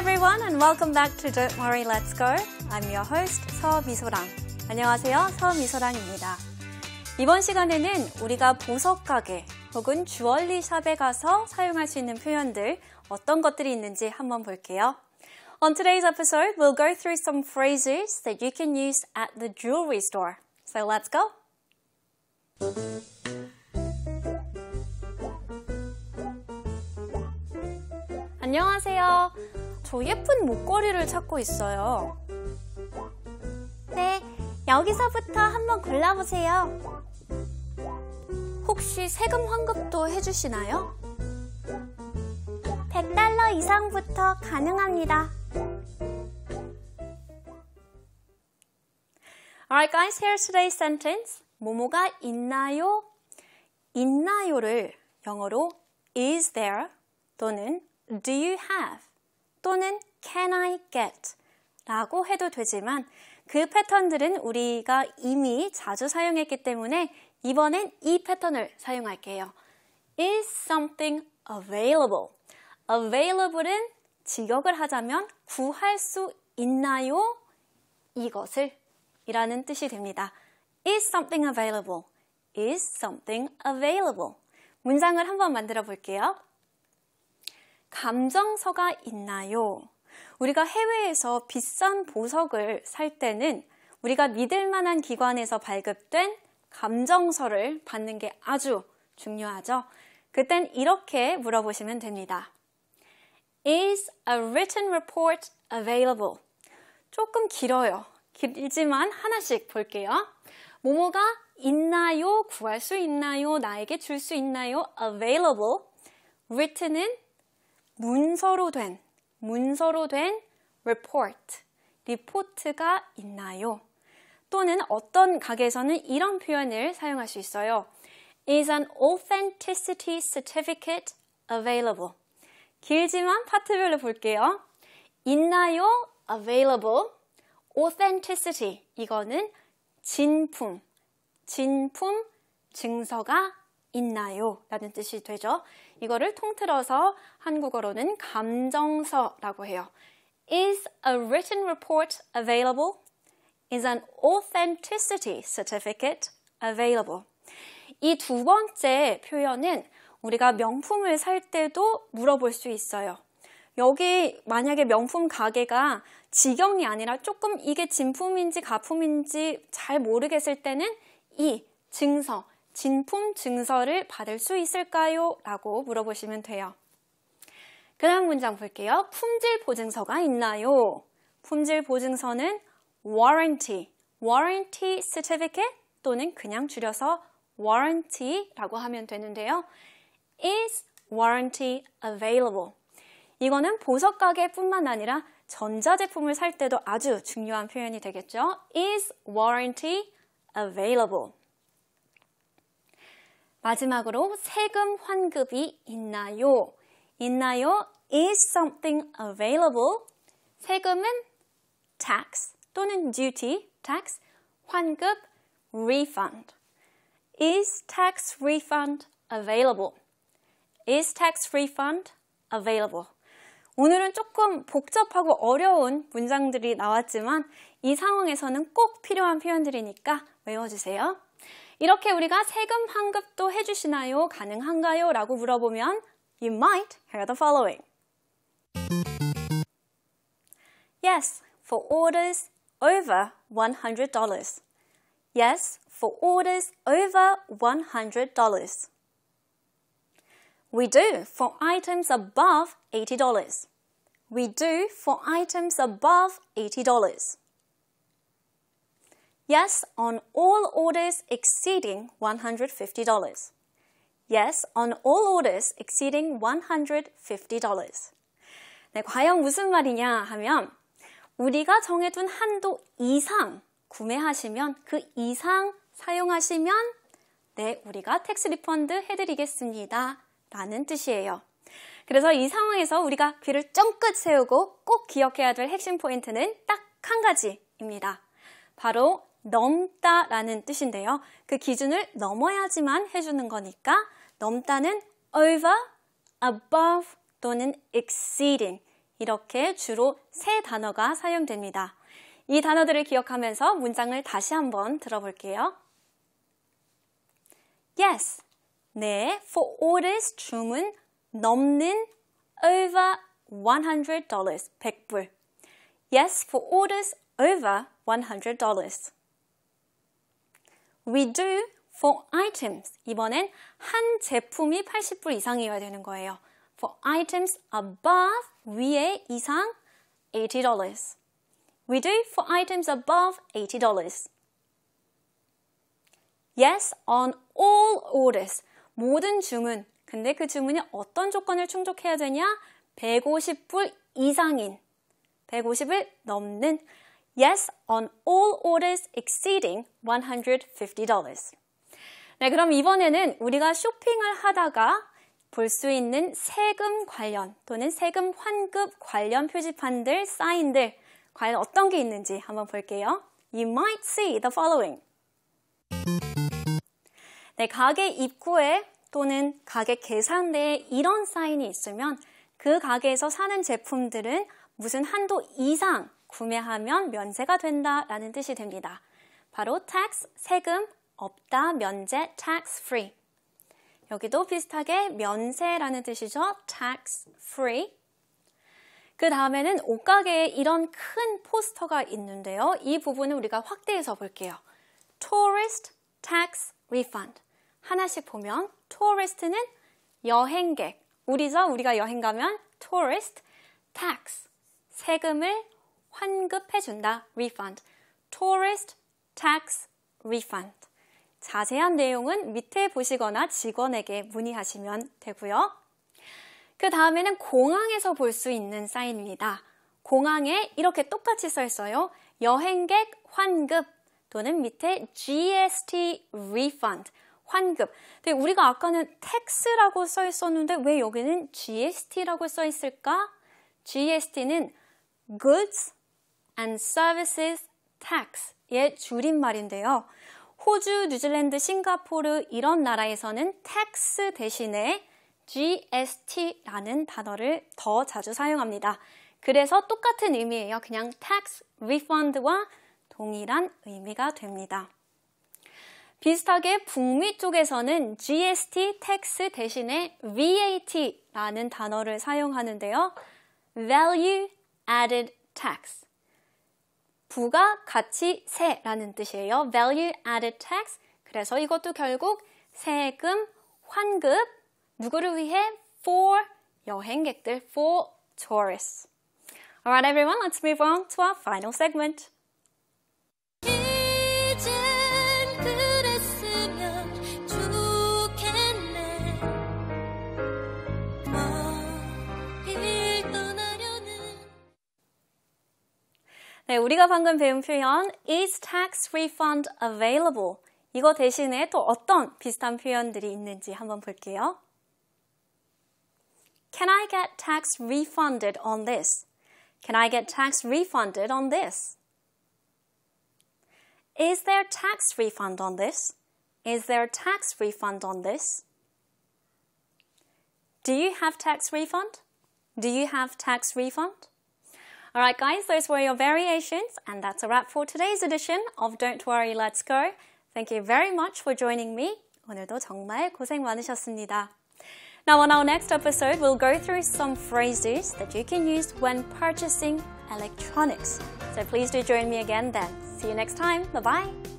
everyone and welcome back to Don't Worry, Let's Go. I'm your host, 서미소랑. 안녕하세요, 서미소랑입니다. 이번 시간에는 우리가 보석가게 혹은 주얼리 샵에 가서 사용할 수 있는 표현들 어떤 것들이 있는지 한번 볼게요. On today's episode, we'll go through some phrases that you can use at the jewelry store. So let's go. 안녕하세요. 저 예쁜 목걸이를 찾고 있어요. 네, 여기서부터 한번 골라보세요. 혹시 세금 환급도 해주시나요? $100 이상부터 가능합니다. Alright guys, here's today's sentence. 뭐뭐가 있나요? 있나요를 영어로 is there 또는 do you have 또는 can I get 라고 해도 되지만 그 패턴들은 우리가 이미 자주 사용했기 때문에 이번엔 이 패턴을 사용할게요. Is something available? Available은 직역을 하자면 구할 수 있나요? 이것을 이라는 뜻이 됩니다. Is something available? Is something available? 문장을 한번 만들어 볼게요. 감정서가 있나요? 우리가 해외에서 비싼 보석을 살 때는 우리가 믿을 만한 기관에서 발급된 감정서를 받는 게 아주 중요하죠. 그땐 이렇게 물어보시면 됩니다. Is a written report available? 조금 길어요. 길지만 하나씩 볼게요. 뭐뭐가 있나요? 구할 수 있나요? 나에게 줄 수 있나요? Available. written은 문서로 된 report, 리포트가 있나요? 또는 어떤 가게에서는 이런 표현을 사용할 수 있어요. Is an authenticity certificate available? 길지만 파트별로 볼게요. 있나요? Available. Authenticity, 이거는 진품 증서가 있나요? 라는 뜻이 되죠. 이거를 통틀어서 한국어로는 감정서라고 해요. Is a written report available? Is an authenticity certificate available? 이 두 번째 표현은 우리가 명품을 살 때도 물어볼 수 있어요. 여기 만약에 명품 가게가 직영이 아니라 조금 이게 진품인지 가품인지 잘 모르겠을 때는 이 증서, 진품 증서를 받을 수 있을까요? 라고 물어보시면 돼요. 그 다음 문장 볼게요. 품질 보증서가 있나요? 품질 보증서는 warranty certificate 또는 그냥 줄여서 warranty라고 하면 되는데요. Is warranty available? 이거는 보석 가게뿐만 아니라 전자제품을 살 때도 아주 중요한 표현이 되겠죠. Is warranty available? 마지막으로 세금 환급이 있나요? Is something available? 세금은 tax 또는 duty, tax, 환급, refund. Is tax refund available? Is tax refund available? 오늘은 조금 복잡하고 어려운 문장들이 나왔지만 이 상황에서는 꼭 필요한 표현들이니까 외워주세요. 이렇게 우리가 세금 환급도 해주시나요? 가능한가요? 라고 물어보면 You might hear the following. Yes, for orders over $100. Yes, for orders over $100. We do for items above $80. We do for items above $80. Yes, on all orders exceeding $150. Yes, on all orders exceeding $150. 네, 과연 무슨 말이냐 하면 우리가 정해둔 한도 이상 구매하시면 그 이상 사용하시면 네, 우리가 텍스 리펀드 해드리겠습니다. 라는 뜻이에요. 그래서 이 상황에서 우리가 귀를 쫑긋 세우고 꼭 기억해야 될 핵심 포인트는 딱 한 가지입니다. 바로 넘다라는 뜻인데요. 그 기준을 넘어야지만 해주는 거니까 넘다는 over, above 또는 exceeding 이렇게 주로 세 단어가 사용됩니다. 이 단어들을 기억하면서 문장을 다시 한번 들어볼게요. Yes. 네, for orders 주문 넘는 over $100, 100불. Yes, for orders over $100. We do for items. 이번엔 한 제품이 80불 이상이어야 되는 거예요. For items above, 위에 이상 $80. We do for items above $80. Yes, on all orders. 모든 주문. 근데 그 주문이 어떤 조건을 충족해야 되냐? 150불 이상인, 150을 넘는 Yes, on all orders exceeding $150. 네, 그럼 이번에는 우리가 쇼핑을 하다가 볼 수 있는 세금 관련 또는 세금 환급 관련 표지판들, 사인들 과연 어떤 게 있는지 한번 볼게요. You might see the following. 네, 가게 입구에 또는 가게 계산대에 이런 사인이 있으면 그 가게에서 사는 제품들은 무슨 한도 이상 구매하면 면세가 된다라는 뜻이 됩니다. 바로 tax, 세금, 없다, 면제, tax free. 여기도 비슷하게 면세라는 뜻이죠. tax free. 그 다음에는 옷가게에 이런 큰 포스터가 있는데요. 이 부분은 우리가 확대해서 볼게요. tourist tax refund. 하나씩 보면 tourist는 여행객. 우리가 여행 가면 tourist tax. 세금을 환급해준다. refund. tourist tax refund. 자세한 내용은 밑에 보시거나 직원에게 문의하시면 되고요. 그 다음에는 공항에서 볼 수 있는 사인입니다. 공항에 이렇게 똑같이 써 있어요. 여행객 환급 또는 밑에 GST refund. 환급. 근데 우리가 아까는 tax라고 써 있었는데 왜 여기는 GST라고 써 있을까? GST는 Goods and Services Tax의 줄임말인데요. 호주, 뉴질랜드, 싱가포르 이런 나라에서는 tax 대신에 GST라는 단어를 더 자주 사용합니다. 그래서 똑같은 의미예요. 그냥 tax refund와 동일한 의미가 됩니다. 비슷하게 북미 쪽에서는 GST tax 대신에 VAT라는 단어를 사용하는데요. Value Added Tax. 부가가치세라는 뜻이에요. Value Added Tax. 그래서 이것도 결국 세금, 환급, 누구를 위해? For 여행객들, for tourists. Alright everyone, let's move on to our final segment. 네, 우리가 방금 배운 표현 Is tax refund available? 이거 대신에 또 어떤 비슷한 표현들이 있는지 한번 볼게요. Can I get tax refunded on this? Can I get tax refunded on this? Is there tax refund on this? Is there tax refund on this? Do you have tax refund? Do you have tax refund? Alright guys, those were your variations and that's a wrap for today's edition of Don't Worry, Let's Go. Thank you very much for joining me. 오늘도 정말 고생 많으셨습니다. Now on our next episode, we'll go through some phrases that you can use when purchasing electronics. So please do join me again then. See you next time. Bye-bye.